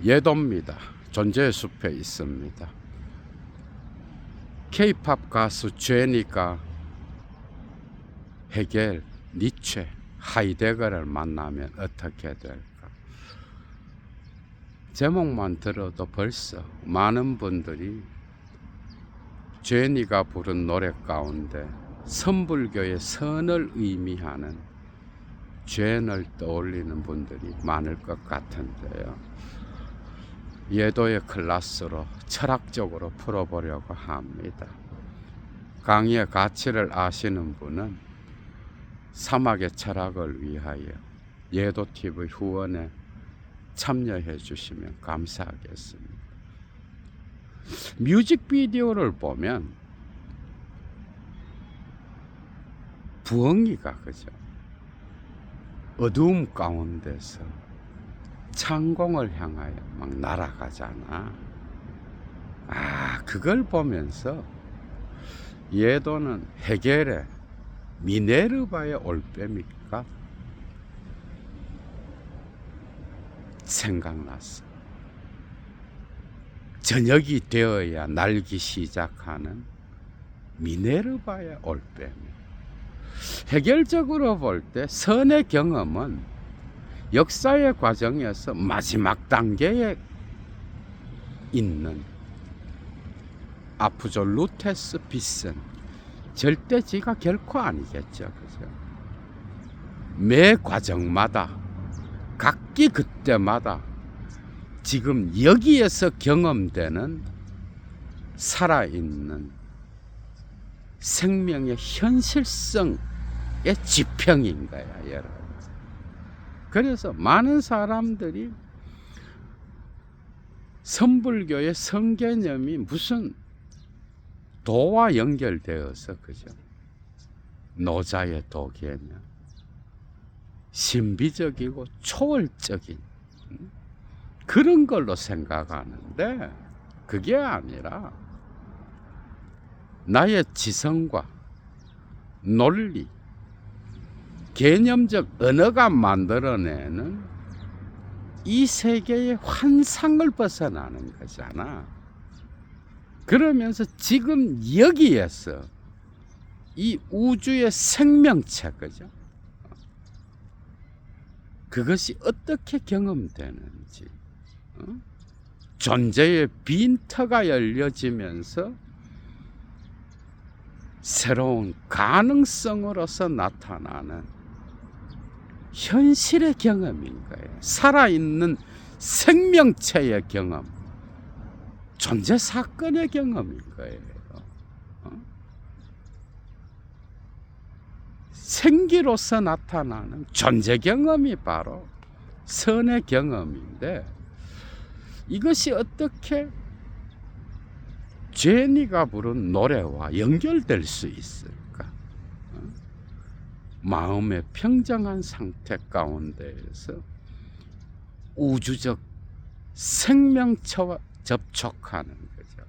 예도입니다. 존재의 숲에 있습니다. K-팝 가수 제니가 헤겔, 니체, 하이데거를 만나면 어떻게 될까? 제목만 들어도 벌써 많은 분들이 제니가 부른 노래 가운데 선불교의 선을 의미하는 죄를 떠올리는 분들이 많을 것 같은데요. 예도의 클래스로 철학적으로 풀어보려고 합니다. 강의의 가치를 아시는 분은 사막의 철학을 위하여 예도TV 후원에 참여해 주시면 감사하겠습니다. 뮤직비디오를 보면 부엉이가 그죠? 어두움 가운데서 창공을 향하여 막 날아가잖아. 그걸 보면서 예도는 헤겔의 미네르바의 올빼미가 생각났어. 저녁이 되어야 날기 시작하는 미네르바의 올빼미. 해결적으로 볼 때 선의 경험은 역사의 과정에서 마지막 단계에 있는 아프졸루테스 비슨 절대지가 결코 아니겠죠. 그죠? 매 과정마다 각기 그때마다 지금 여기에서 경험되는 살아있는 생명의 현실성의 지평인 거야, 여러분. 그래서 많은 사람들이 선불교의 성개념이 무슨 도와 연결되어서, 그죠? 노자의 도 개념, 신비적이고 초월적인 그런 걸로 생각하는데, 그게 아니라 나의 지성과 논리, 개념적 언어가 만들어내는 이 세계의 환상을 벗어나는 거잖아. 그러면서 지금 여기에서 이 우주의 생명체, 그죠? 그것이 어떻게 경험되는지, 존재의 빈터가 열려지면서 새로운 가능성으로서 나타나는 현실의 경험인 거예요. 살아있는 생명체의 경험, 존재 사건의 경험인 거예요. 생기로서 나타나는 존재 경험이 바로 선의 경험인데, 이것이 어떻게 제니가 부른 노래와 연결될 수 있을까? 마음의 평정한 상태 가운데에서 우주적 생명체와 접촉하는 거죠.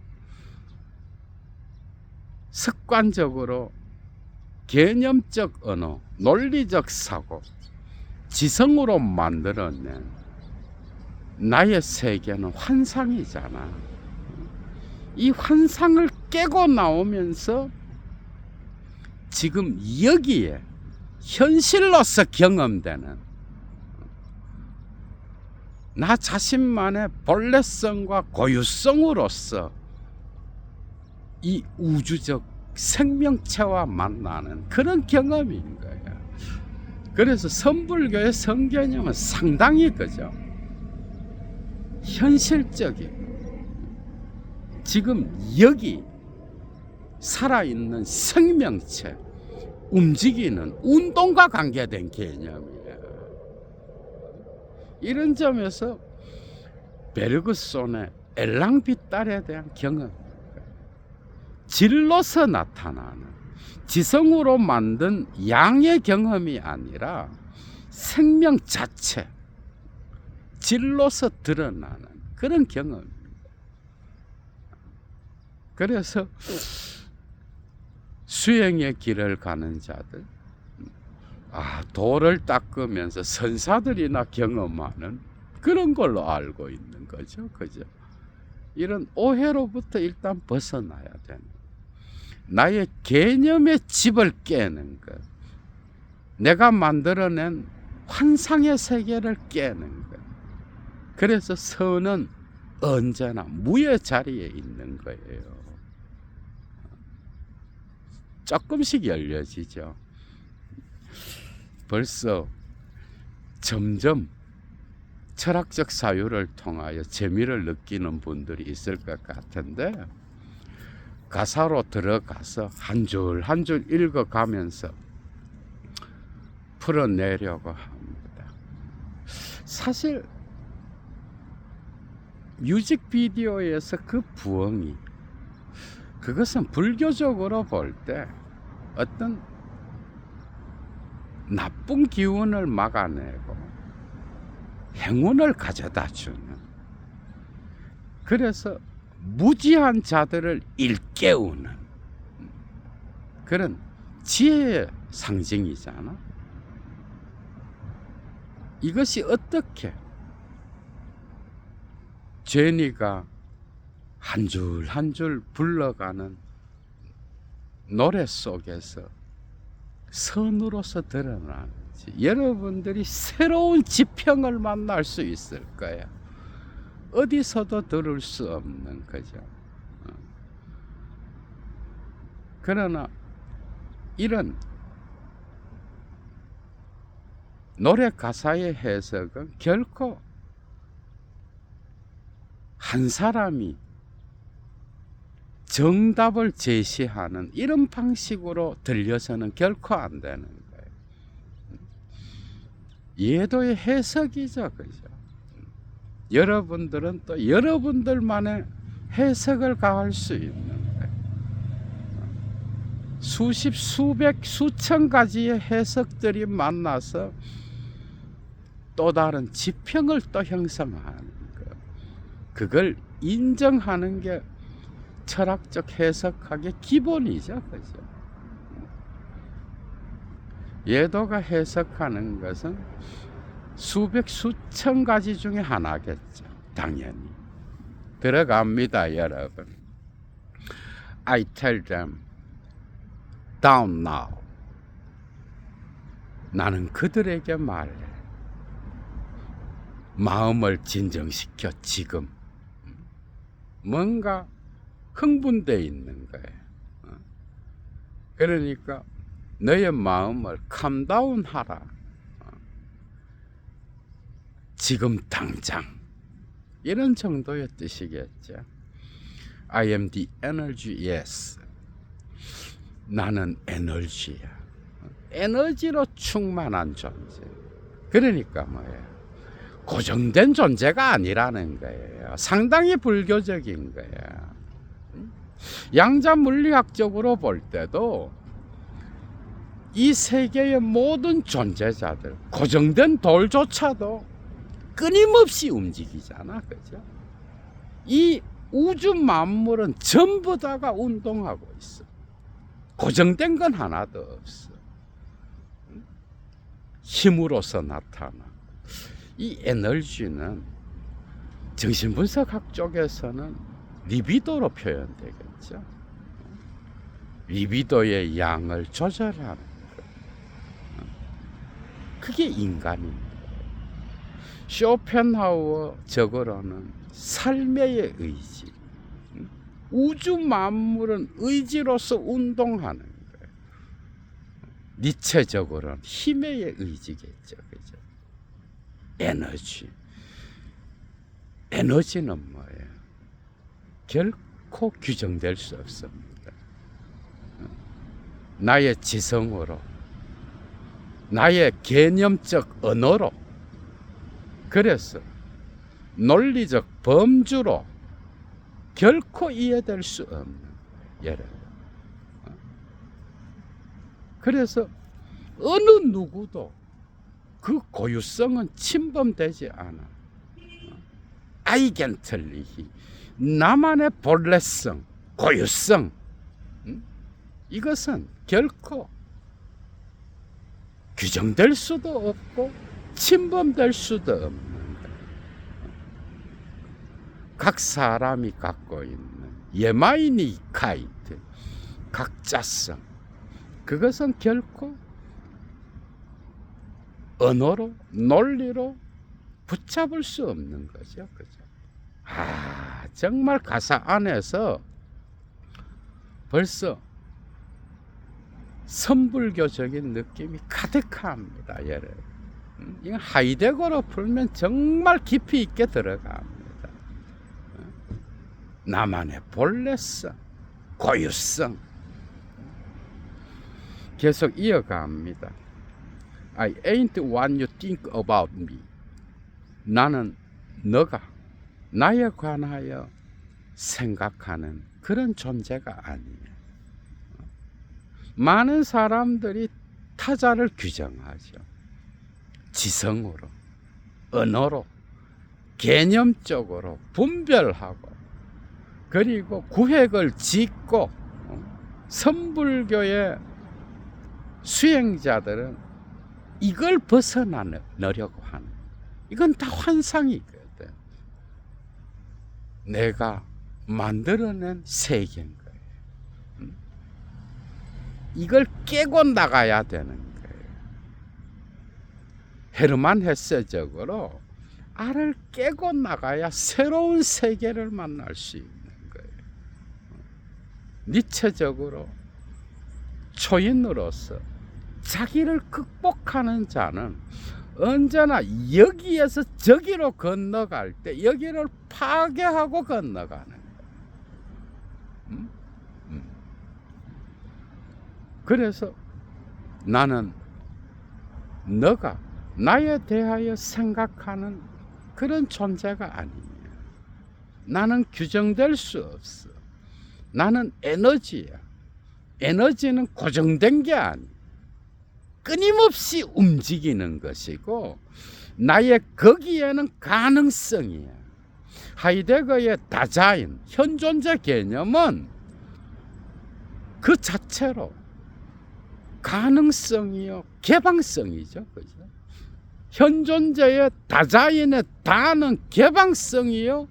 습관적으로 개념적 언어, 논리적 사고, 지성으로 만들어낸 나의 세계는 환상이잖아. 이 환상을 깨고 나오면서 지금 여기에 현실로서 경험되는 나 자신만의 본래성과 고유성으로서 이 우주적 생명체와 만나는 그런 경험인 거야. 그래서 선불교의 성개념은 상당히 그죠? 현실적이고 지금 여기 살아있는 생명체, 움직이는 운동과 관계된 개념이에요. 이런 점에서 베르그손의 엘랑비탈에 대한 경험, 질로서 나타나는 지성으로 만든 양의 경험이 아니라 생명 자체, 질로서 드러나는 그런 경험입니다. 그래서 수행의 길을 가는 자들, 돌을 닦으면서 선사들이나 경험하는 그런 걸로 알고 있는 거죠. 그죠? 이런 오해로부터 일단 벗어나야 되는, 나의 개념의 집을 깨는 것, 내가 만들어낸 환상의 세계를 깨는 것. 그래서 선은 언제나 무의 자리에 있는 거예요. 조금씩 열려지죠. 벌써 점점 철학적 사유를 통하여 재미를 느끼는 분들이 있을 것 같은데, 가사로 들어가서 한 줄 한 줄 읽어가면서 풀어내려고 합니다. 사실 뮤직비디오에서 그 부엉이, 그것은 불교적으로 볼 때 어떤 나쁜 기운을 막아내고 행운을 가져다 주는, 그래서 무지한 자들을 일깨우는 그런 지혜의 상징이잖아. 이것이 어떻게 제니가 한 줄 한 줄 불러가는 노래 속에서 선으로서 드러나는지 여러분들이 새로운 지평을 만날 수 있을 거야. 어디서도 들을 수 없는 거죠. 그러나 이런 노래 가사의 해석은 결코 한 사람이 정답을 제시하는 이런 방식으로 들려서는 결코 안 되는 거예요. 예도의 해석이죠, 그죠? 여러분들은 또 여러분들만의 해석을 가할 수 있는 거예요. 수십, 수백, 수천 가지의 해석들이 만나서 또 다른 지평을 또 형성하는 거. 그걸 인정하는 게 철학적 해석학의 기본이죠, 그죠? 예도가 해석하는 것은 수백, 수천 가지 중에 하나겠죠, 당연히. 들어갑니다, 여러분. I tell them, down now. 나는 그들에게 말해. 마음을 진정시켜, 지금. 뭔가 흥분되어 있는 거예요. 그러니까 너의 마음을 캄다운 하라. 지금 당장. 이런 정도의 뜻이겠죠. I am the energy, yes. 나는 에너지야. 에너지로 충만한 존재. 그러니까 뭐예요? 고정된 존재가 아니라는 거예요. 상당히 불교적인 거예요. 양자 물리학적으로 볼 때도 이 세계의 모든 존재자들, 고정된 돌조차도 끊임없이 움직이잖아, 그죠? 이 우주 만물은 전부 다가 운동하고 있어. 고정된 건 하나도 없어. 힘으로서 나타나. 이 에너지는 정신분석학 쪽에서는 리비도로 표현되겠죠. 리비도의 양을 조절하는 것. 그게 인간입니다. 쇼펜하우어적으로는 삶의 의지. 우주 만물은 의지로서 운동하는 거예요. 니체적으로는 힘의 의지겠죠, 그죠? 에너지. 에너지는 뭐예요? 결코 규정될 수 없습니다. 나의 지성으로, 나의 개념적 언어로, 그래서 논리적 범주로 결코 이해될 수 없는 예를. 그래서 어느 누구도 그 고유성은 침범되지 않아. 아이겐틀리히, 나만의 본래성, 고유성, 이것은 결코 규정될 수도 없고 침범될 수도 없는 것. 각 사람이 갖고 있는 예마이니카이트, 각자성, 그것은 결코 언어로, 논리로 붙잡을 수 없는 거죠. 그죠? 정말 가사 안에서 벌써 선불교적인 느낌이 가득합니다, 여러분. 이건 하이데거로 풀면 정말 깊이 있게 들어갑니다. 나만의 본래성, 고유성. 계속 이어갑니다. I ain't what you think about me. 나는 너가 나에 관하여 생각하는 그런 존재가 아니야. 많은 사람들이 타자를 규정하죠. 지성으로, 언어로, 개념적으로 분별하고, 그리고 구획을 짓고, 선불교의 수행자들은 이걸 벗어나려고 하는, 이건 다 환상이거든. 내가 만들어낸 세계인 거예요. 이걸 깨고 나가야 되는 거예요. 헤르만 헤세적으로 알을 깨고 나가야 새로운 세계를 만날 수 있는 거예요. 니체적으로 초인으로서 자기를 극복하는 자는 언제나 여기에서 저기로 건너갈 때 여기를 파괴하고 건너가는 거예요. 그래서 나는 너가 나에 대하여 생각하는 그런 존재가 아니야. 나는 규정될 수 없어. 나는 에너지야. 에너지는 고정된 게 아니야. 끊임없이 움직이는 것이고, 나의 거기에는 가능성이야. 하이데거의 다자인, 현존재 개념은 그 자체로 가능성이요, 개방성이죠. 그죠? 현존재의 다자인의 다는 개방성이요,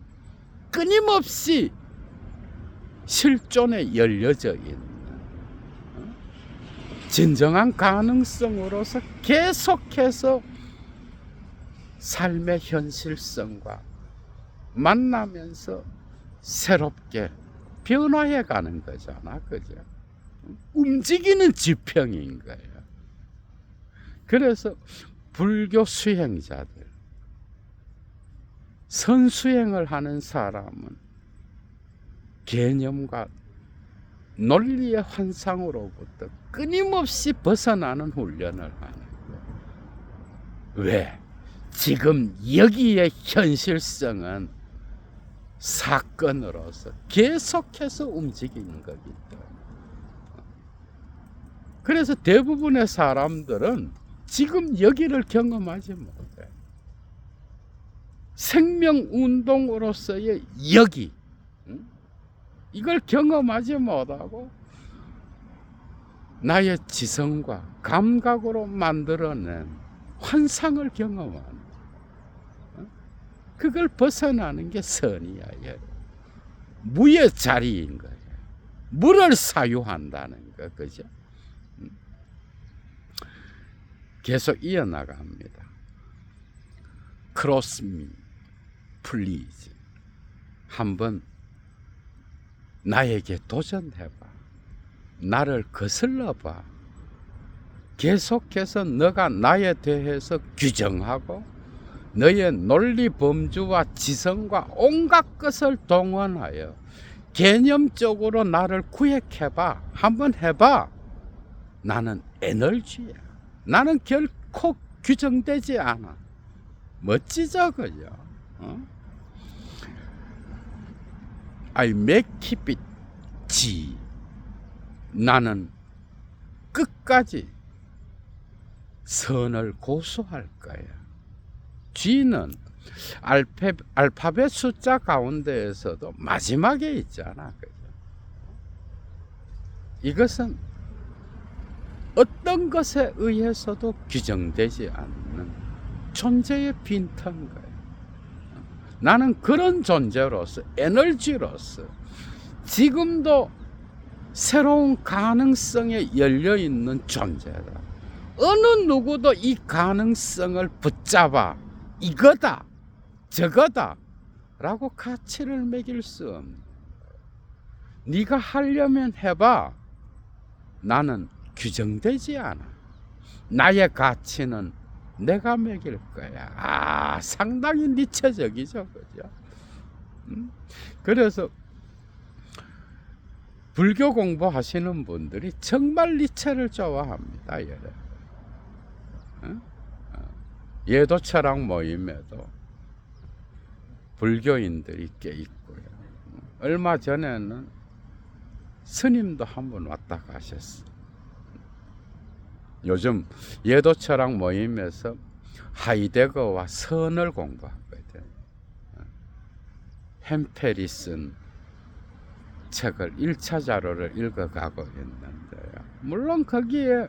끊임없이 실존에 열려져 있는 진정한 가능성으로서 계속해서 삶의 현실성과 만나면서 새롭게 변화해 가는 거잖아. 그죠? 움직이는 지평인 거예요. 그래서 불교 수행자들, 선수행을 하는 사람은 개념과 논리의 환상으로부터 끊임없이 벗어나는 훈련을 하는 거예요. 왜? 지금 여기의 현실성은 사건으로서 계속해서 움직이는 거기 때문에. 그래서 대부분의 사람들은 지금 여기를 경험하지 못해. 생명운동으로서의 여기, 이걸 경험하지 못하고 나의 지성과 감각으로 만들어낸 환상을 경험하는, 그걸 벗어나는 게 선이야. 무의 자리인 거예요. 무를 사유한다는 거. 그죠? 계속 이어나갑니다. Cross me, please. 한번 나에게 도전해봐. 나를 거슬러봐. 계속해서 너가 나에 대해서 규정하고 너의 논리 범주와 지성과 온갖 것을 동원하여 개념적으로 나를 구획해봐. 한번 해봐. 나는 에너지야. 나는 결코 규정되지 않아. 멋지죠, 그죠? I make it G. 나는 끝까지 선을 고수할 거야. G는 알파벳 숫자 가운데에서도 마지막에 있잖아. 그죠? 이것은 어떤 것에 의해서도 규정되지 않는 존재의 빈터인 거예요. 나는 그런 존재로서, 에너지로서 지금도 새로운 가능성에 열려있는 존재다. 어느 누구도 이 가능성을 붙잡아 이거다 저거다 라고 가치를 매길 수 없는. 네가 하려면 해봐. 나는 규정되지 않아. 나의 가치는 내가 매길 거야. 상당히 니체적이죠, 그죠? 그래서 불교 공부하시는 분들이 정말 니체를 좋아합니다. 예도 철학 모임에도 불교인들이 꽤 있고요. 얼마 전에는 스님도 한 번 왔다 가셨어요. 요즘 예도 철학 모임에서 하이데거와 선을 공부하거든. 햄페리 쓴 책을 1차 자료를 읽어가고 있는데요. 물론 거기에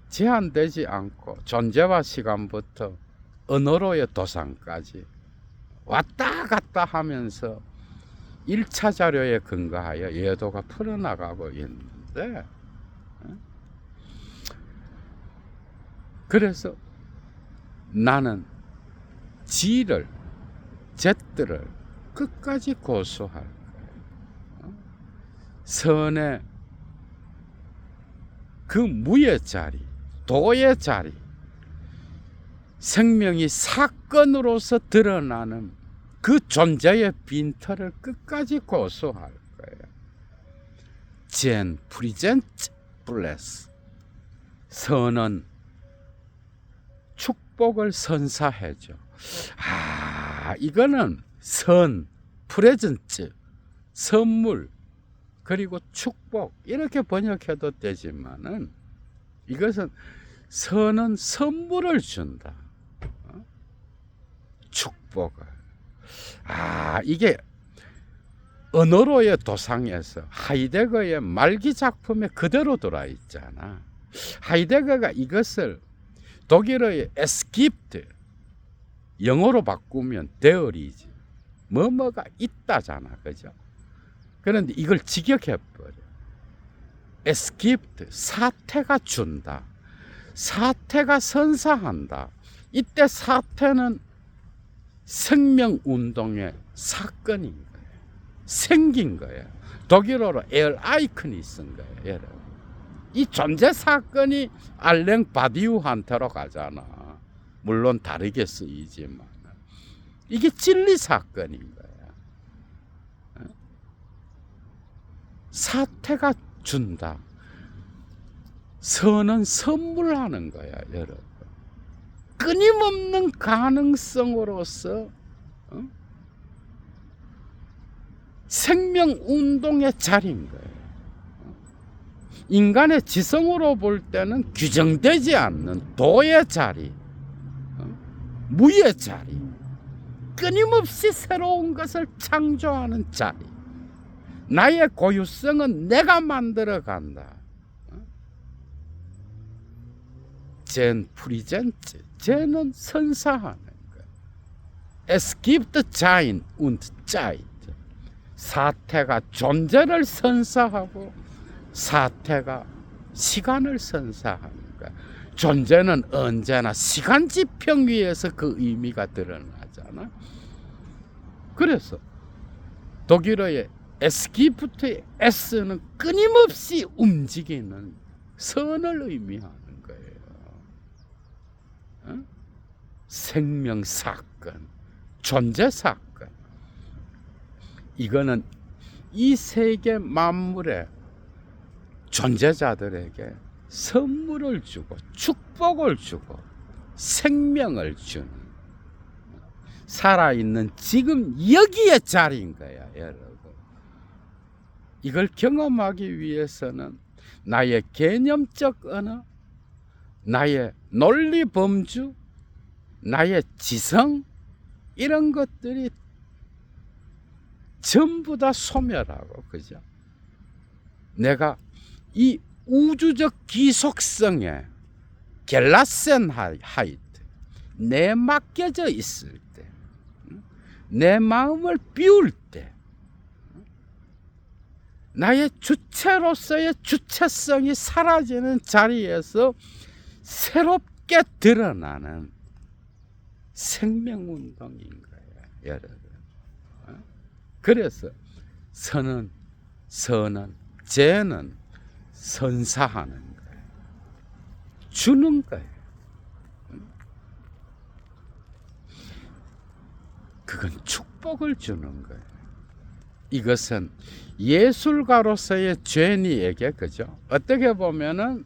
제한되지 않고 존재와 시간부터 언어로의 도상까지 왔다 갔다 하면서 1차 자료에 근거하여 예도가 풀어나가고 있는데, 그래서 나는 G를, Z를 끝까지 고수할 거예요. 선의 그 무의 자리, 도의 자리, 생명이 사건으로서 드러나는 그 존재의 빈터를 끝까지 고수할 거예요. Zen, present, bless. 선은 축복을 선사해줘. 이거는 선, 프레젠트, 선물, 그리고 축복 이렇게 번역해도 되지만은 이것은 선은 선물을 준다. 축복을. 이게 언어로의 도상에서 하이데거의 말기 작품에 그대로 들어와 있잖아. 하이데거가 이것을 독일어의 에스기프트, 영어로 바꾸면 데어리지, 뭐뭐가 있다잖아, 그죠? 그런데 이걸 직역해버려. 에스기프트, 사태가 준다. 사태가 선사한다. 이때 사태는 생명운동의 사건인 거예요. 생긴 거예요. 독일어로 에어아이콘이 쓴 거예요, 여러분. 이 존재 사건이 알랭 바디우한테로 가잖아. 물론 다르게 쓰이지만 이게 진리 사건인 거야. 사태가 준다. 선은 선물하는 거야, 여러분. 끊임없는 가능성으로서 생명운동의 자리인 거예요. 인간의 지성으로 볼 때는 규정되지 않는 도의 자리, 무의 자리, 끊임없이 새로운 것을 창조하는 자리. 나의 고유성은 내가 만들어 간다. 젠 프리젠트, 젠은 선사하는 거예요. Es gibt Sein und Zeit. 사태가 존재를 선사하고 사태가 시간을 선사하는 거야. 존재는 언제나 시간 지평 위에서 그 의미가 드러나잖아. 그래서 독일어의 에스기프트의 S는 끊임없이 움직이는 선을 의미하는 거예요. 생명 사건, 존재 사건. 이거는 이 세계 만물의 존재자들에게 선물을 주고 축복을 주고 생명을 주는, 살아있는 지금 여기에 자리인 거야, 여러분. 이걸 경험하기 위해서는 나의 개념적 언어, 나의 논리 범주, 나의 지성, 이런 것들이 전부 다 소멸하고, 그죠? 내가 이 우주적 기속성에 겔라센 하이트 내 맡겨져 있을 때, 내 마음을 비울 때 나의 주체로서의 주체성이 사라지는 자리에서 새롭게 드러나는 생명운동인 거예요, 여러분. 그래서 선은 죄는 선사하는 거예요. 주는 거예요. 그건 축복을 주는 거예요. 이것은 예술가로서의 죄니에게, 그죠? 어떻게 보면은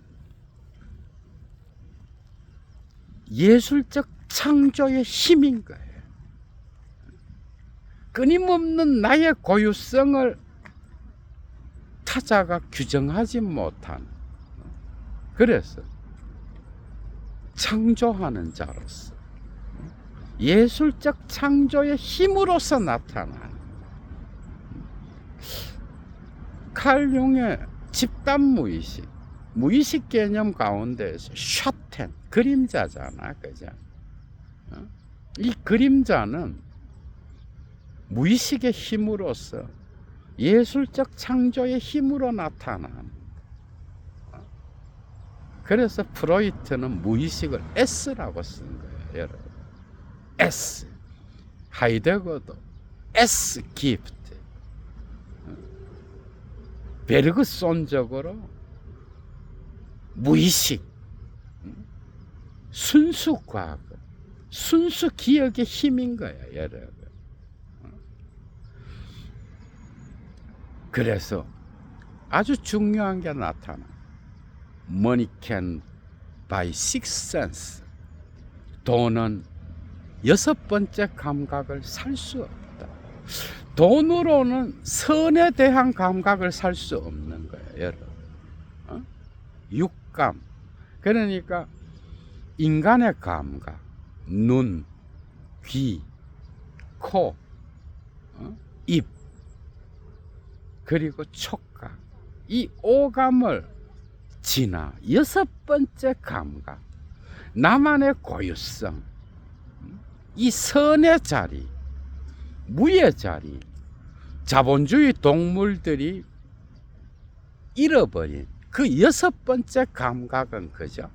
예술적 창조의 힘인 거예요. 끊임없는 나의 고유성을 타자가 규정하지 못한, 그래서 창조하는 자로서 예술적 창조의 힘으로서 나타나는 칼 융의 집단 무의식 개념 가운데에서 샤텐, 그림자잖아, 그죠? 이 그림자는 무의식의 힘으로서 예술적 창조의 힘으로 나타나는. 그래서 프로이트는 무의식을 S라고 쓴 거예요, 여러분. S. 하이데거도 S 기프트. 베르그손적으로 무의식, 순수 과거, 순수 기억의 힘인 거야, 여러분. 그래서 아주 중요한 게 나타나. Money can buy sixth sense. 돈은 여섯 번째 감각을 살 수 없다. 돈으로는 선에 대한 감각을 살 수 없는 거예요, 여러분. 육감. 그러니까 인간의 감각, 눈, 귀, 코, 입, 그리고 촉각. 이 오감을 지나 여섯 번째 감각, 나만의 고유성, 이 선의 자리, 무의 자리, 자본주의 동물들이 잃어버린 그 여섯 번째 감각은, 그죠?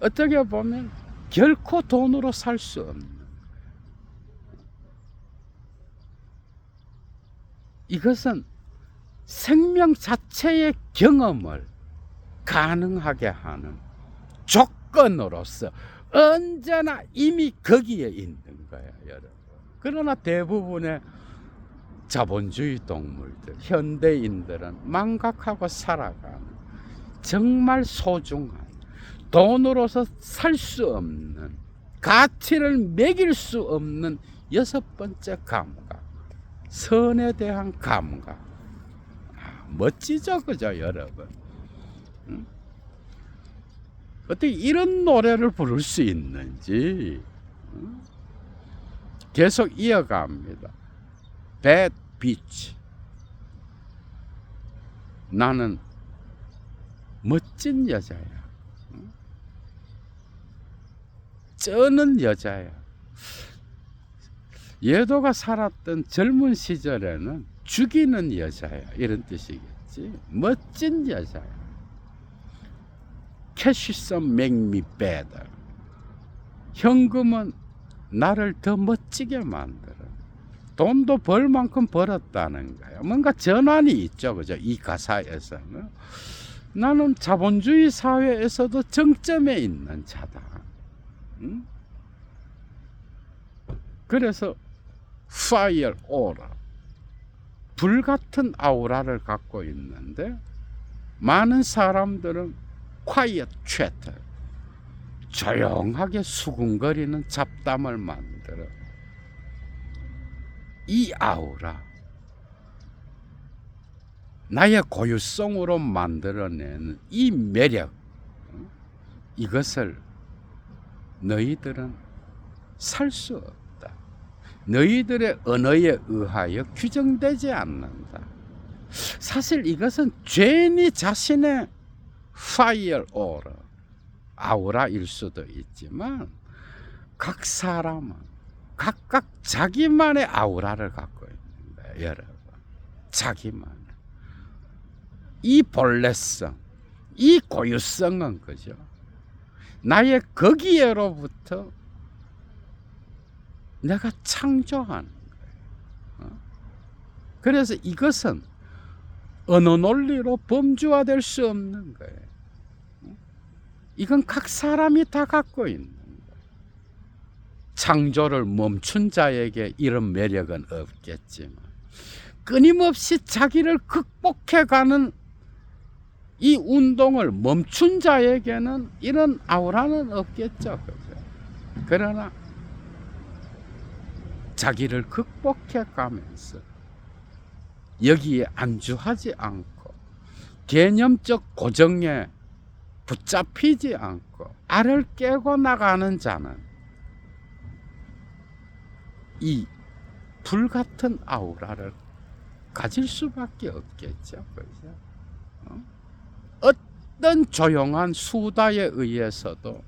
어떻게 보면 결코 돈으로 살 수 없는, 이것은 생명 자체의 경험을 가능하게 하는 조건으로서 언제나 이미 거기에 있는 거예요, 여러분. 그러나 대부분의 자본주의 동물들, 현대인들은 망각하고 살아가는 정말 소중한, 돈으로서 살 수 없는, 가치를 매길 수 없는 여섯 번째 감각, 선에 대한 감각. 멋지죠, 그죠, 여러분? 어떻게 이런 노래를 부를 수 있는지. 계속 이어갑니다. Bad Bitch. 나는 멋진 여자야. 쩌는 여자야. 예도가 살았던 젊은 시절에는 죽이는 여자야, 이런 뜻이겠지. 멋진 여자야. Cash make me better. 현금은 나를 더 멋지게 만들어. 돈도 벌 만큼 벌었다는 거야. 뭔가 전환이 있죠, 그죠? 이 가사에서는. 나는 자본주의 사회에서도 정점에 있는 자다. 응? 그래서 fire aura, 불같은 아우라를 갖고 있는데, 많은 사람들은 quiet chatter, 조용하게 수군거리는 잡담을 만들어. 이 아우라, 나의 고유성으로 만들어내는 이 매력, 이것을 너희들은 살 수 없다. 너희들의 언어에 의하여 규정되지 않는다. 사실 이것은 죄인이 자신의 파이어 아우라일 수도 있지만, 각 사람은 각각 자기만의 아우라를 갖고 있는 거예요, 여러분. 자기만. 이 본래성, 이 고유성은 그죠? 나의 거기에로부터 내가 창조하는 거예요. 그래서 이것은 어느 논리로 범주화될 수 없는 거예요. 이건 각 사람이 다 갖고 있는 거예요. 창조를 멈춘 자에게 이런 매력은 없겠지만 끊임없이 자기를 극복해가는 이 운동을 멈춘 자에게는 이런 아우라는 없겠죠. 그죠? 그러나 자기를 극복해가면서 여기에 안주하지 않고 개념적 고정에 붙잡히지 않고 알을 깨고 나가는 자는 이 불같은 아우라를 가질 수밖에 없겠죠. 그죠? 어떤 조용한 수다에 의해서도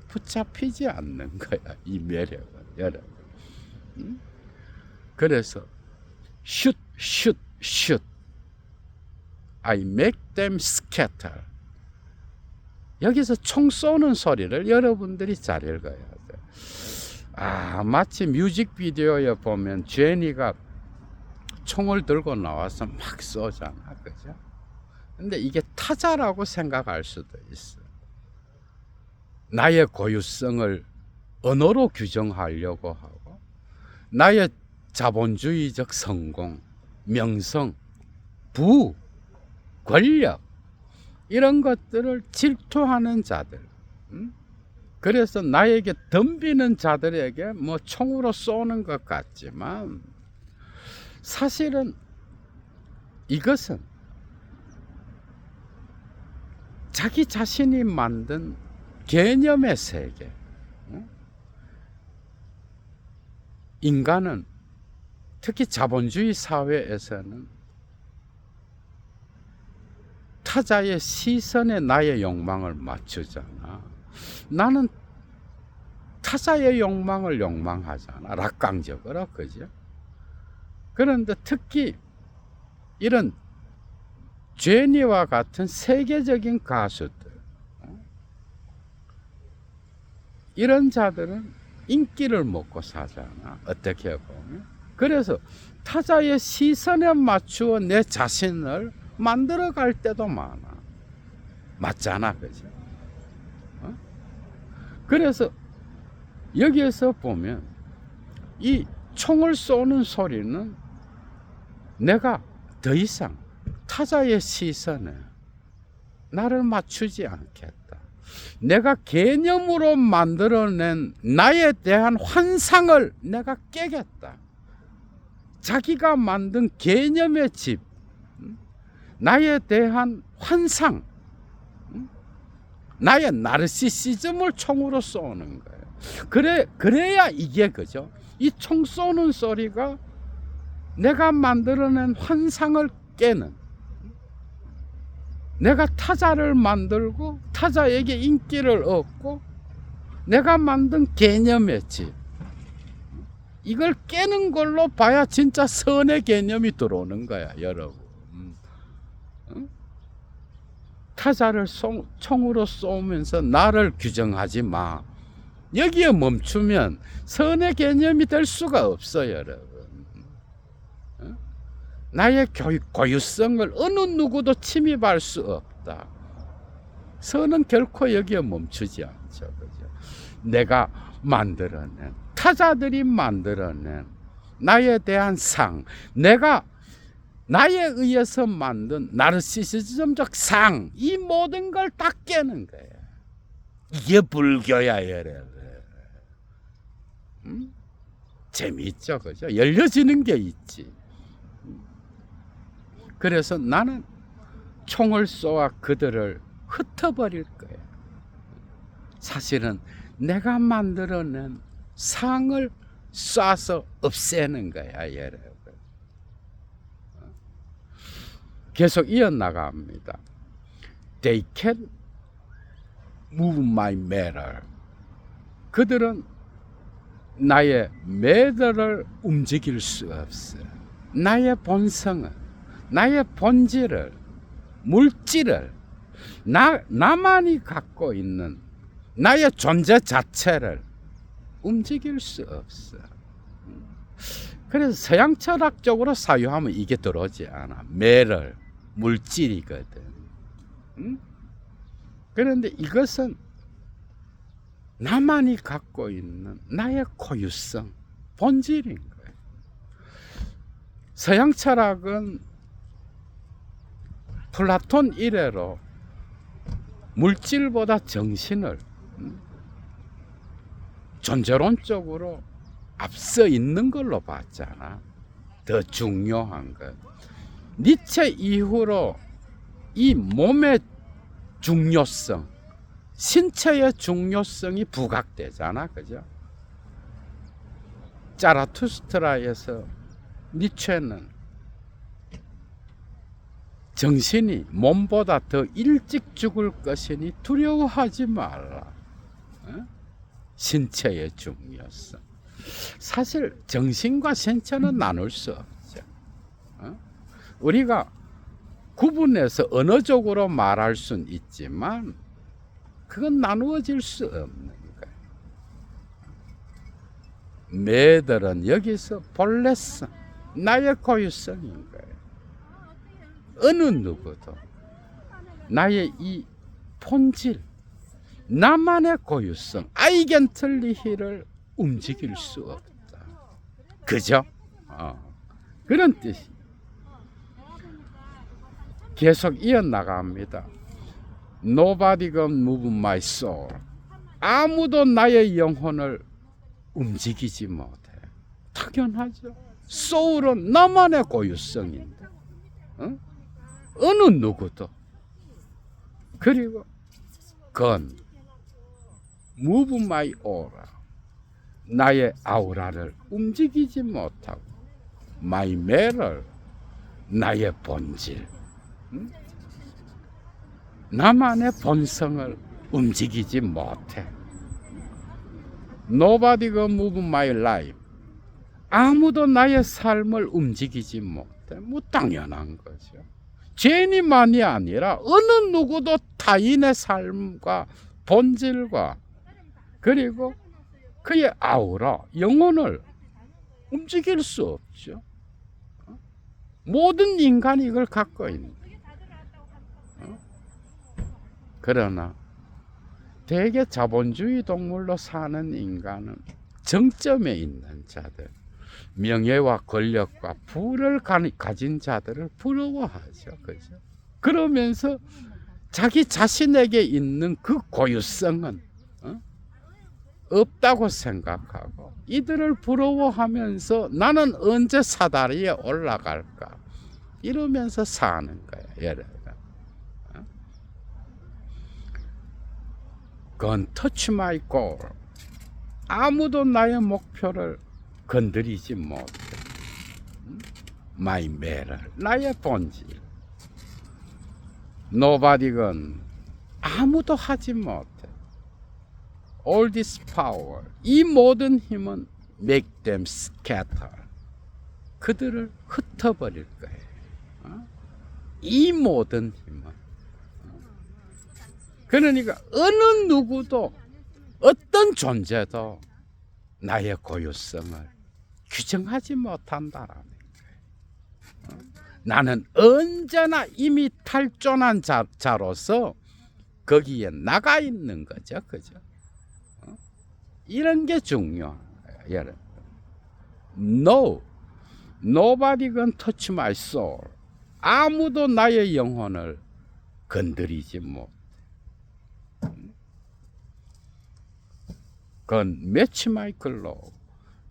붙잡히지 않는 거야, 이 매력은, 여러분. 그래서 shoot, shoot, shoot. I make them scatter. 여기서 총 쏘는 소리를 여러분들이 잘 읽어야 돼. 마치 뮤직비디오에 보면 제니가 총을 들고 나와서 막 쏘잖아, 그죠? 근데 이게 타자라고 생각할 수도 있어. 나의 고유성을 언어로 규정하려고 하고, 나의 자본주의적 성공, 명성, 부, 권력, 이런 것들을 질투하는 자들, 그래서 나에게 덤비는 자들에게 뭐 총으로 쏘는 것 같지만 사실은 이것은 자기 자신이 만든 개념의 세계. 인간은 특히 자본주의 사회에서는 타자의 시선에 나의 욕망을 맞추잖아. 나는 타자의 욕망을 욕망하잖아, 낙관적으로, 그죠? 그런데 특히 이런 제니와 같은 세계적인 가수들, 이런 자들은 인기를 먹고 사잖아, 어떻게 보면. 그래서 타자의 시선에 맞추어 내 자신을 만들어 갈 때도 많아. 맞잖아, 그죠? 그래서 여기에서 보면 이 총을 쏘는 소리는 내가 더 이상 타자의 시선에 나를 맞추지 않겠다. 내가 개념으로 만들어낸 나에 대한 환상을 내가 깨겠다. 자기가 만든 개념의 집, 나에 대한 환상, 나의 나르시시즘을 총으로 쏘는 거예요. 그래야 이게 그죠? 이 총 쏘는 소리가 내가 만들어낸 환상을 깨는, 내가 타자를 만들고 타자에게 인기를 얻고 내가 만든 개념의 집, 이걸 깨는 걸로 봐야 진짜 선의 개념이 들어오는 거야, 여러분. 타자를 총으로 쏘면서 나를 규정하지 마. 여기에 멈추면 선의 개념이 될 수가 없어요, 여러분. 나의 고유성을 어느 누구도 침입할 수 없다. 선은 결코 여기에 멈추지 않죠, 그죠? 내가 만들어낸, 타자들이 만들어낸 나에 대한 상, 내가 나에 의해서 만든 나르시시즘적 상, 이 모든 걸 다 깨는 거예요. 이게 불교야, 여러분. 재미있죠, 그죠? 열려지는 게 있지. 그래서 나는 총을 쏘아 그들을 흩어버릴 거예요. 사실은 내가 만들어낸 상을 쏴서 없애는 거야, 여러분. 계속 이어나갑니다. They can move my matter. 그들은 나의 매들을 움직일 수 없어. 나의 본성을, 나의 본질을, 물질을, 나만이 갖고 있는 나의 존재 자체를 움직일 수 없어. 그래서 서양 철학적으로 사유하면 이게 들어오지 않아. 매를, 물질이거든. 그런데 이것은 나만이 갖고 있는 나의 고유성, 본질인 거예요. 서양 철학은 플라톤 이래로 물질보다 정신을 존재론적으로 앞서 있는 걸로 봤잖아. 더 중요한 것. 니체 이후로 이 몸의 중요성, 신체의 중요성이 부각되잖아. 그죠? 자라투스트라에서 니체는 정신이 몸보다 더 일찍 죽을 것이니 두려워하지 말라. 신체의 중요성. 사실 정신과 신체는 나눌 수 없죠. 우리가 구분해서 언어적으로 말할 수는 있지만 그건 나누어질 수 없는 거예요. 매들은 여기서 본래성, 나의 고유성인 거예요. 어느 누구도 나의 이 본질, 나만의 고유성, 아이겐틀리히를 움직일 수 없다. 그죠? 그런 뜻이. 계속 이어나갑니다. Nobody can move my soul. 아무도 나의 영혼을 움직이지 못해. 당연하죠. 소울은 나만의 고유성인데. 어느 누구도. 그리고 건 move my aura. 나의 아우라를 움직이지 못하고 my matter. 나의 본질. 나만의 본성을 움직이지 못해. Nobody can move my life. 아무도 나의 삶을 움직이지 못해. 뭐 당연한 거죠. 죄인이만이 아니라 어느 누구도 타인의 삶과 본질과 그리고 그의 아우라, 영혼을 움직일 수 없죠. 모든 인간이 이걸 갖고 있는. 그러나 대개 자본주의 동물로 사는 인간은 정점에 있는 자들, 명예와 권력과 부를 가진 자들을 부러워하죠. 그죠? 그러면서 자기 자신에게 있는 그 고유성은 없다고 생각하고 이들을 부러워하면서 나는 언제 사다리에 올라갈까 이러면서 사는 거야. 예를 들어 Don't touch my goal. 아무도 나의 목표를 건드리지 못해. My matter. 나의 본질. Nobody can. 아무도 하지 못해. All this power. 이 모든 힘은 make them scatter. 그들을 흩어버릴 거예요. 이 모든 힘은. 그러니까 어느 누구도 어떤 존재도 나의 고유성을 규정하지 못한다라는 거예요. 나는 언제나 이미 탈존한 자로서 거기에 나가 있는 거죠. 그죠? 이런 게 중요한 거예요. No, nobody can touch my soul. 아무도 나의 영혼을 건드리지 못. 그건 match my glow.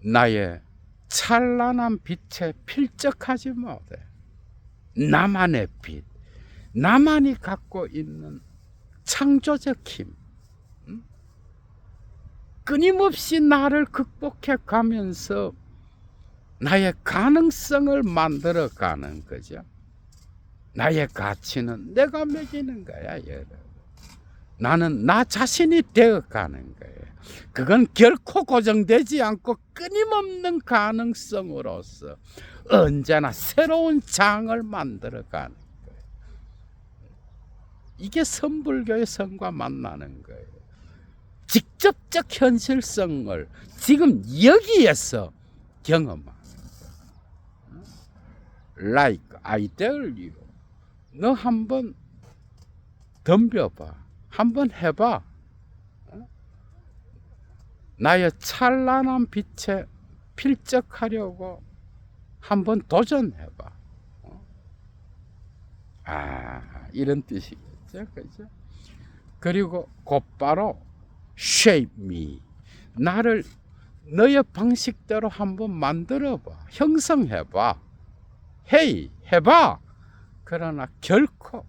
나의 찬란한 빛에 필적하지 못해. 나만의 빛, 나만이 갖고 있는 창조적 힘, 끊임없이 나를 극복해 가면서 나의 가능성을 만들어 가는 거죠. 나의 가치는 내가 매기는 거야. 얘를. 나는 나 자신이 되어가는 거예요. 그건 결코 고정되지 않고 끊임없는 가능성으로서 언제나 새로운 장을 만들어가는 거예요. 이게 선불교의 성과 만나는 거예요. 직접적 현실성을 지금 여기에서 경험하는 거예요. Like I dare you. 너 한번 덤벼봐. 한번 해봐. 나의 찬란한 빛에 필적하려고 한번 도전해봐. 이런 뜻이겠죠. 그죠? 그리고 곧바로 shape me. 나를 너의 방식대로 한번 만들어봐. 형성해봐. 헤이, 해봐. 그러나 결코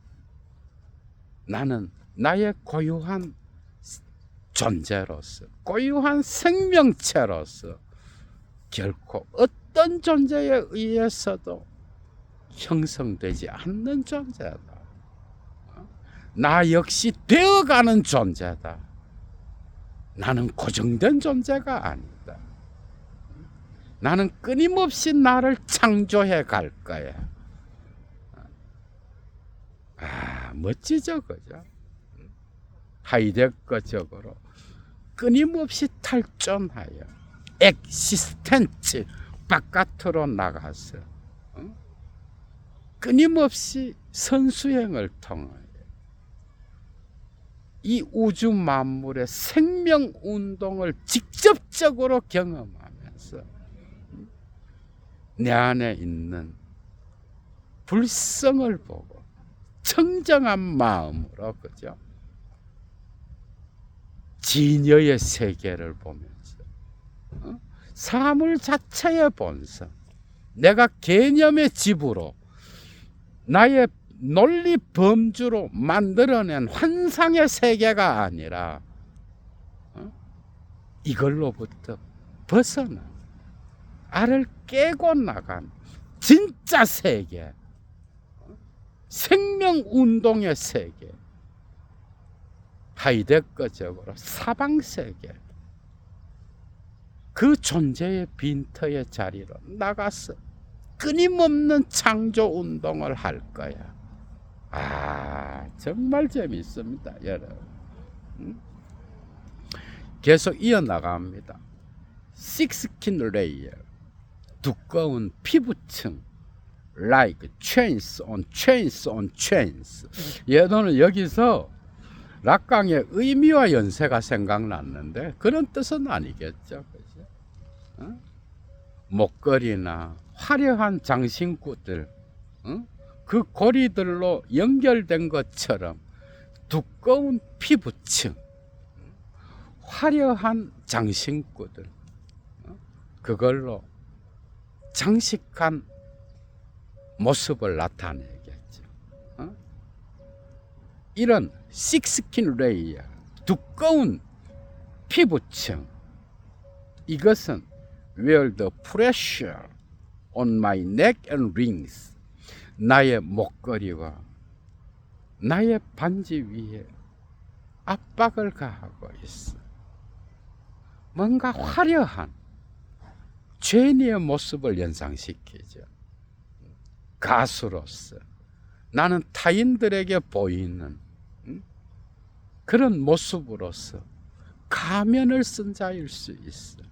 나는 나의 고유한 존재로서, 고유한 생명체로서 결코 어떤 존재에 의해서도 형성되지 않는 존재다. 나 역시 되어가는 존재다. 나는 고정된 존재가 아니다. 나는 끊임없이 나를 창조해 갈 거야. 멋지죠, 그죠? 하이데거적으로 끊임없이 탈존하여 엑시스텐츠 바깥으로 나가서 끊임없이 선수행을 통하여 이 우주 만물의 생명 운동을 직접적으로 경험하면서 내 안에 있는 불성을 보고 청정한 마음으로, 그죠? 진여의 세계를 보면서 사물 자체의 본성, 내가 개념의 집으로 나의 논리 범주로 만들어낸 환상의 세계가 아니라 이걸로부터 벗어나 알을 깨고 나간 진짜 세계, 생명운동의 세계, 하이데거적으로 사방세계, 그 존재의 빈터의 자리로 나가서 끊임없는 창조운동을 할 거야. 정말 재미있습니다, 여러분. 계속 이어나갑니다. Skin layer, 두꺼운 피부층, like chains on chains on chains. 얘는 여기서 락강의 의미와 연세가 생각났는데 그런 뜻은 아니겠죠, 그죠? 목걸이나 화려한 장신구들, 그 고리들로 연결된 것처럼 두꺼운 피부층, 화려한 장신구들, 그걸로 장식한 모습을 나타내겠죠. 이런 식스킨 레이어, 두꺼운 피부층, 이것은 where the pressure on my neck and rings, 나의 목걸이와 나의 반지 위에 압박을 가하고 있어. 뭔가 화려한 제니의 모습을 연상시키죠. 가수로서 나는 타인들에게 보이는 그런 모습으로서 가면을 쓴 자일 수 있어.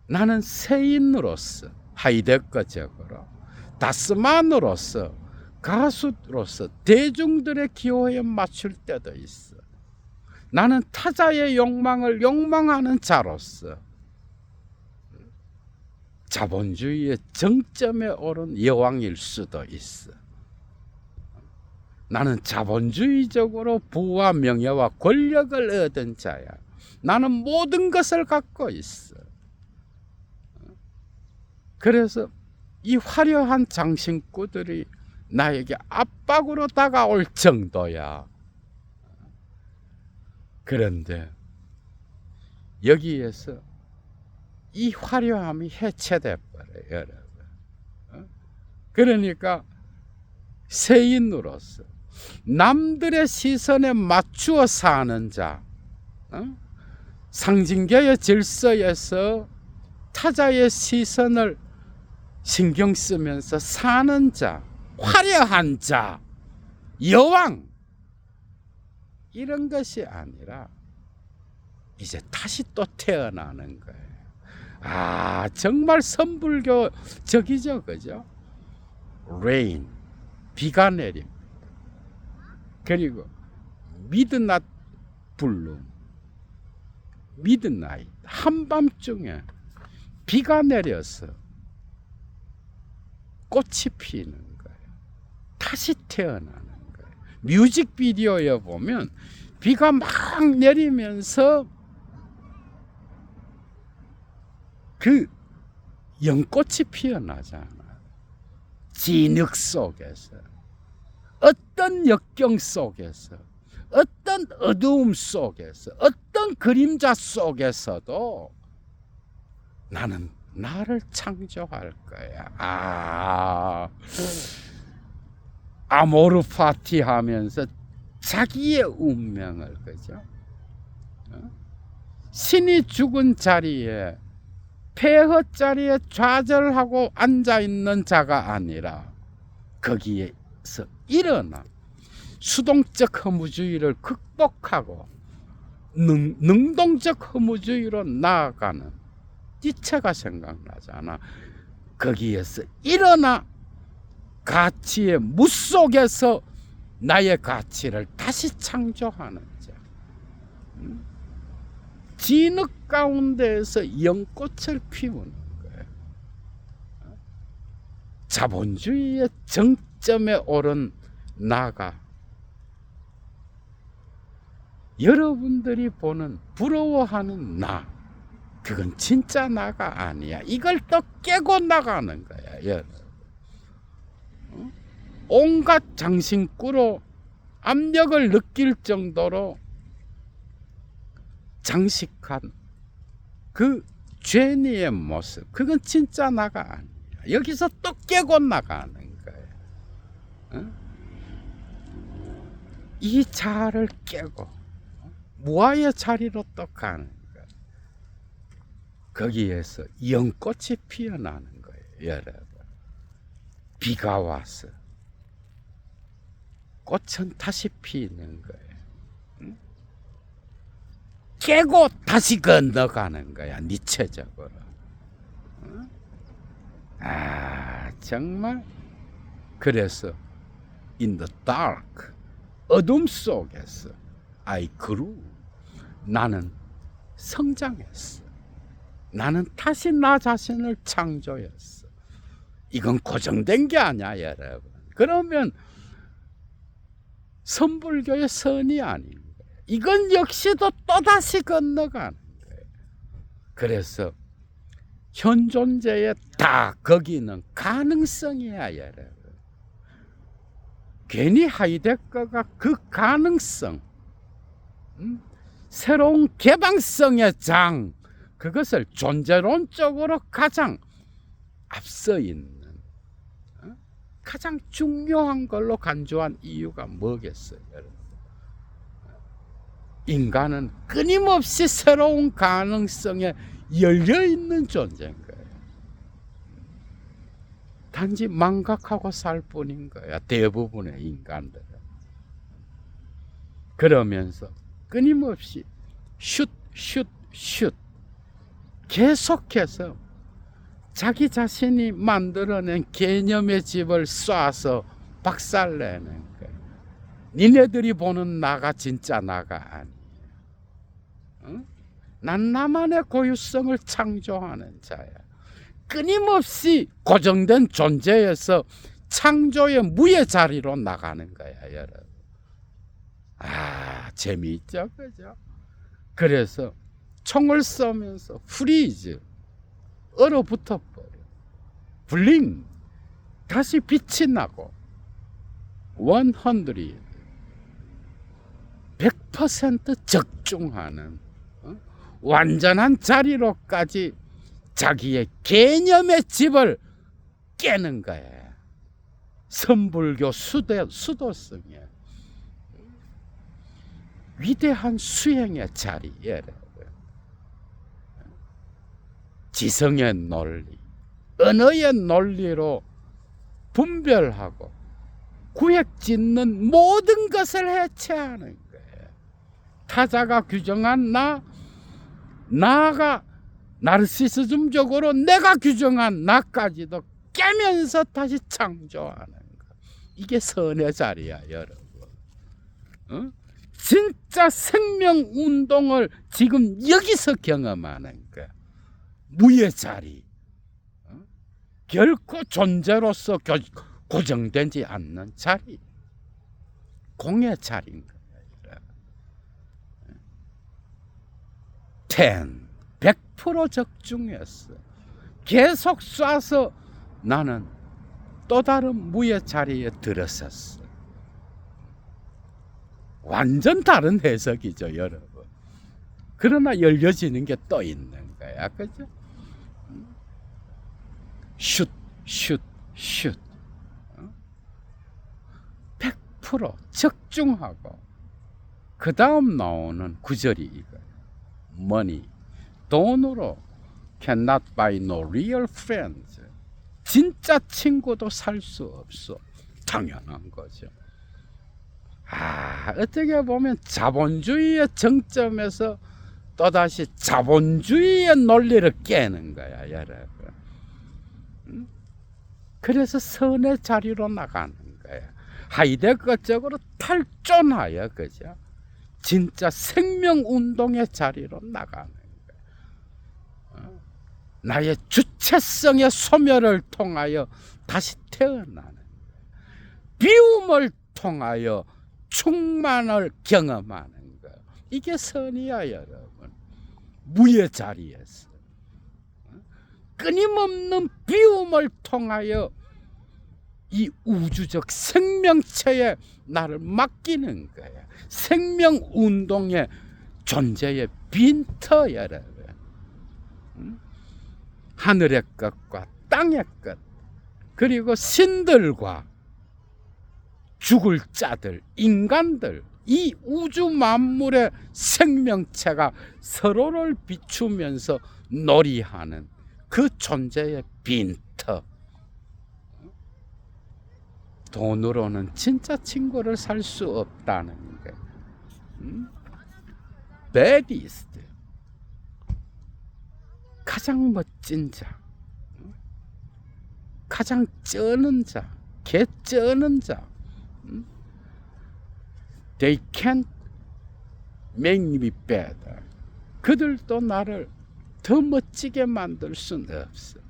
나는 세인으로서, 하이데거적으로 다스만으로서, 가수로서 대중들의 기호에 맞출 때도 있어. 나는 타자의 욕망을 욕망하는 자로서 자본주의의 정점에 오른 여왕일 수도 있어. 나는 자본주의적으로 부와 명예와 권력을 얻은 자야. 나는 모든 것을 갖고 있어. 그래서 이 화려한 장신구들이 나에게 압박으로 다가올 정도야. 그런데 여기에서 이 화려함이 해체돼 버려요, 여러분. 그러니까 세인으로서, 남들의 시선에 맞추어 사는 자, 상징계의 질서에서 타자의 시선을 신경 쓰면서 사는 자, 화려한 자, 여왕, 이런 것이 아니라 이제 다시 또 태어나는 거예요. 아, 정말 선불교적이죠, 그죠? 레인, 비가 내림, 그리고 미드낫 블룸, 미드나잇, 한밤중에 비가 내려서 꽃이 피는 거예요. 다시 태어나는 거예요. 뮤직비디오에 보면 비가 막 내리면서 그 연꽃이 피어나잖아. 진흙 속에서, 어떤 역경 속에서, 어떤 어두움 속에서, 어떤 그림자 속에서도 나는 나를 창조할 거야. 아모르 파티 하면서 자기의 운명을, 그죠? 신이 죽은 자리에, 폐허 자리에 좌절하고 앉아있는 자가 아니라 거기에서 일어나 수동적 허무주의를 극복하고 능동적 허무주의로 나아가는 지체가 생각나잖아. 거기에서 일어나 가치의 무 속에서 나의 가치를 다시 창조하는 자. 진흙 가운데에서 연꽃을 피우는 거예요. 자본주의의 정점에 오른 나가, 여러분들이 보는 부러워하는 나, 그건 진짜 나가 아니야. 이걸 또 깨고 나가는 거야, 여러분. 온갖 장신구로 압력을 느낄 정도로 장식한 그 죄니의 모습, 그건 진짜 나가 아니야. 여기서 또 깨고 나가는 거예요. 이 자아를 깨고 무아의 자리로 또 가는 거예요. 거기에서 연꽃이 피어나는 거예요, 여러분. 비가 와서 꽃은 다시 피는 거예요. 깨고 다시 건너가는 거야, 니체적으로. 정말. 그래서 in the dark, 어둠 속에서 I grew, 나는 성장했어. 나는 다시 나 자신을 창조했어. 이건 고정된 게 아니야, 여러분. 그러면 선불교의 선이 아닌 거예요. 이건 역시도 또다시 건너가는 거예요. 그래서 현존재의 다 거기는 가능성이야, 여러분. 괜히 하이데거가 그 가능성, 새로운 개방성의 장, 그것을 존재론적으로 가장 앞서 있는, 가장 중요한 걸로 간주한 이유가 뭐겠어요, 여러분? 인간은 끊임없이 새로운 가능성에 열려있는 존재인 거예요. 단지 망각하고 살 뿐인 거야, 대부분의 인간들은. 그러면서 끊임없이 슛 계속해서 자기 자신이 만들어낸 개념의 집을 쏴서 박살내는 거예요. 니네들이 보는 나가 진짜 나가 아니에요. 난 나만의 고유성을 창조하는 자야. 끊임없이 고정된 존재에서 창조의 무의 자리로 나가는 거야, 여러분. 재미있죠, 그죠? 그래서 총을 쏘면서 프리즈, 얼어붙어 버려. 블링, 다시 빛이 나고 100% 적중하는 완전한 자리로까지 자기의 개념의 집을 깨는 거예요. 선불교 수도성이에요. 위대한 수행의 자리에 지성의 논리, 언어의 논리로 분별하고 구획짓는 모든 것을 해체하는 거예요. 타자가 규정한 나가 나르시시즘적으로 내가 규정한 나까지도 깨면서 다시 창조하는 거. 이게 선의 자리야, 여러분. 진짜 생명운동을 지금 여기서 경험하는 거야. 무의 자리. 결코 존재로서 고정되지 않는 자리. 공의 자리인 거야. 100% 적중했어. 계속 쏴서 나는 또 다른 무의 자리에 들어섰어. 완전 다른 해석이죠, 여러분. 그러나 열려지는 게 또 있는 거야, 그죠? 슛, 슛, 슛. 100% 적중하고 그 다음 나오는 구절이 이거예요. Money, 돈으로 cannot buy no real friends. 진짜 친구도 살 수 없어. 당연한 거죠. 어떻게 보면 자본주의의 정점에서 또다시 자본주의의 논리를 깨는 거야, 여러분. 그래서 선의 자리로 나가는 거야. 하이데거적으로 탈존하여, 그죠? 진짜 생명운동의 자리로 나가는 거야. 나의 주체성의 소멸을 통하여 다시 태어나는 거야. 비움을 통하여 충만을 경험하는 거. 이게 선이야, 여러분. 무의 자리에서 끊임없는 비움을 통하여 이 우주적 생명체에 나를 맡기는 거야. 생명운동의 존재의 빈터, 여러분. 하늘의 것과 땅의 것, 그리고 신들과 죽을 자들, 인간들, 이 우주 만물의 생명체가 서로를 비추면서 놀이하는 그 존재의 빈터. 돈으로는 진짜 친구를 살 수 없다는 게. 베디스트, 가장 멋진 자, 가장 쩌는 자, 개 쩌는 자. They can't make me better. 그들도 나를 더 멋지게 만들 수는 없어.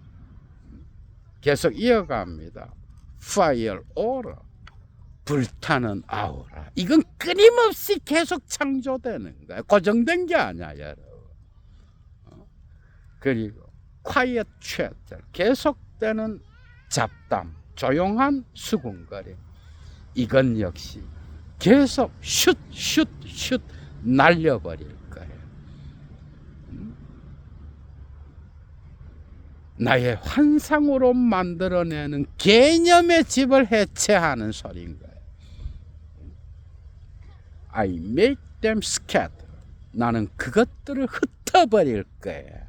계속 이어갑니다. Fire aura, 불타는 아우라. 이건 끊임없이 계속 창조되는 거야. 고정된 게 아니야, 여러분. 그리고 Quiet chat, 계속되는 잡담, 조용한 수군거림. 이건 역시 계속 슛 날려버릴 거예요. 나의 환상으로 만들어내는 개념의 집을 해체하는 소리인 거예요. I make them scatter. 나는 그것들을 흩어버릴 거예요.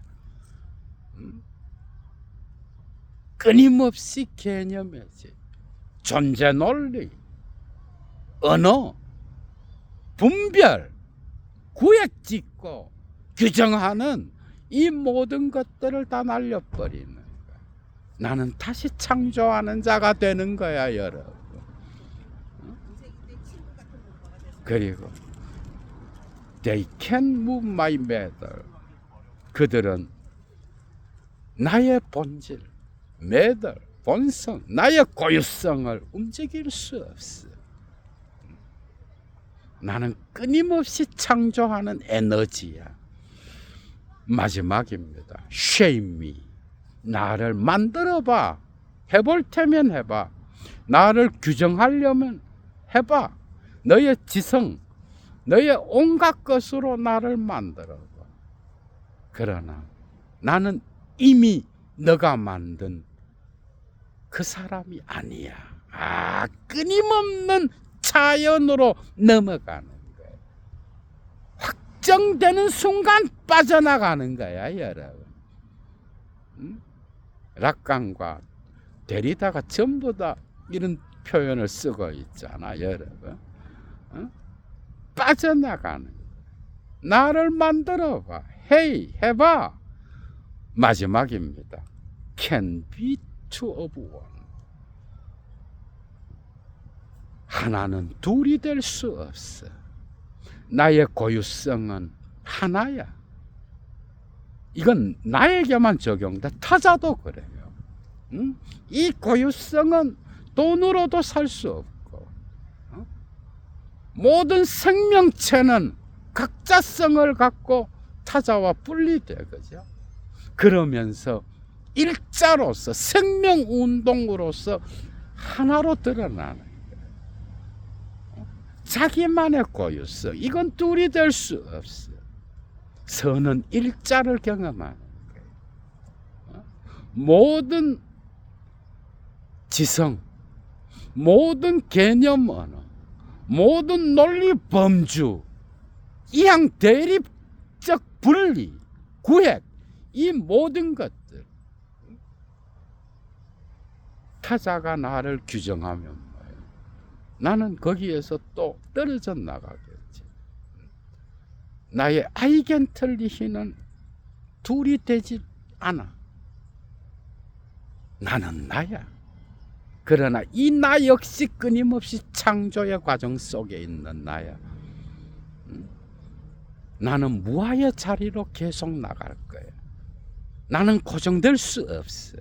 끊임없이 개념의 집, 존재 논리, 언어, 분별, 구획짓고 규정하는 이 모든 것들을 다 날려버리는 거야. 나는 다시 창조하는 자가 되는 거야, 여러분. 그리고 They can move my matter. 그들은 나의 본질, matter, 본성, 나의 고유성을 움직일 수 없어. 나는 끊임없이 창조하는 에너지야. 마지막입니다. Shape me. 나를 만들어봐. 해볼 테면 해봐. 나를 규정하려면 해봐. 너의 지성, 너의 온갖 것으로 나를 만들어봐. 그러나 나는 이미 너가 만든 그 사람이 아니야. 끊임없는 자연으로 넘어가는 거예요. 걱정되는 순간 빠져나가는 거야, 여러분. 락강과 데리다가 전부 다 이런 표현을 쓰고 있잖아, 여러분. 빠져나가는 거야. 나를 만들어봐. 헤이, 해봐. 마지막입니다. Can be two of one. 하나는 둘이 될 수 없어. 나의 고유성은 하나야. 이건 나에게만 적용돼. 타자도 그래요. 이 고유성은 돈으로도 살 수 없고, 모든 생명체는 각자성을 갖고 타자와 분리돼, 그죠? 그러면서 일자로서 생명운동으로서 하나로 드러나는 거예요. 자기만의 고유성, 이건 둘이 될 수 없어. 선은 일자를 경험하는 거예요. 모든 지성, 모든 개념 언어, 모든 논리 범주, 이양 대립적 분리, 구획, 이 모든 것들, 타자가 나를 규정하면 뭐예요? 나는 거기에서 또 떨어져 나가겠지. 나의 아이겐틀리히는 둘이 되지 않아. 나는 나야. 그러나 이 나 역시 끊임없이 창조의 과정 속에 있는 나야. 나는 무아의 자리로 계속 나갈 거야. 나는 고정될 수 없어.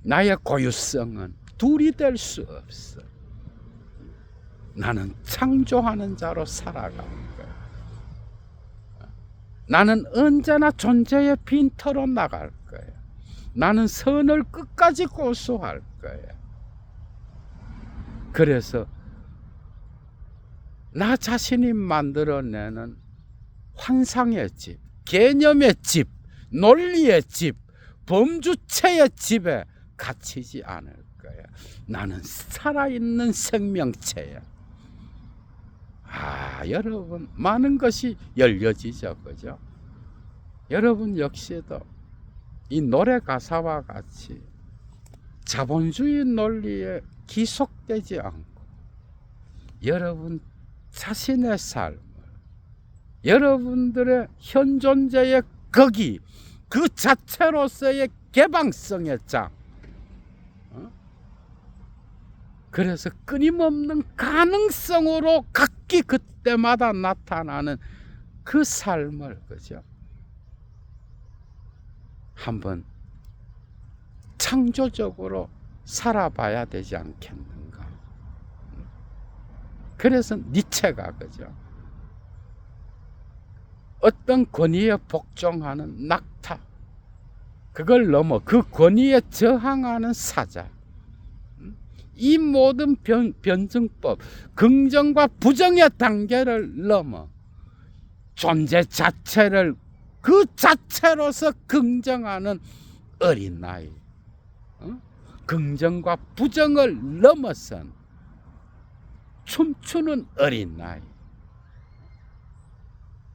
나의 고유성은 둘이 될 수 없어. 나는 창조하는 자로 살아가는 거야. 나는 언제나 존재의 빈터로 나갈 거야. 나는 선을 끝까지 고수할 거야. 그래서 나 자신이 만들어내는 환상의 집, 개념의 집, 논리의 집, 범주체의 집에 갇히지 않을 거야. 나는 살아있는 생명체야. 여러분, 많은 것이 열려지죠, 그죠? 여러분 역시도 이 노래 가사와 같이 자본주의 논리에 기속되지 않고 여러분 자신의 삶을, 여러분들의 현 존재의 거기, 그 자체로서의 개방성의 장, 그래서 끊임없는 가능성으로 각기 그때마다 나타나는 그 삶을, 그죠? 한번 창조적으로 살아봐야 되지 않겠는가. 그래서 니체가, 그죠? 어떤 권위에 복종하는 낙타, 그걸 넘어 그 권위에 저항하는 사자, 이 모든 변증법, 긍정과 부정의 단계를 넘어 존재 자체를 그 자체로서 긍정하는 어린아이, 긍정과 부정을 넘어선 춤추는 어린아이,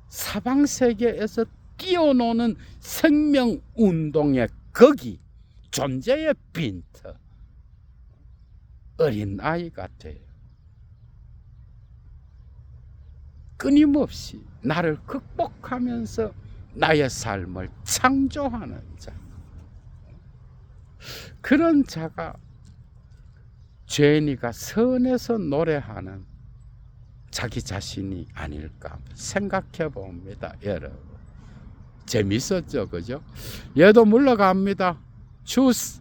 사방세계에서 뛰어노는 생명운동의 거기, 존재의 빈터, 어린아이가 돼요. 끊임없이 나를 극복하면서 나의 삶을 창조하는 자, 그런 자가 죄인이가 선에서 노래하는 자기 자신이 아닐까 생각해 봅니다. 여러분 재밌었죠, 그죠? 얘도 물러갑니다. 주스.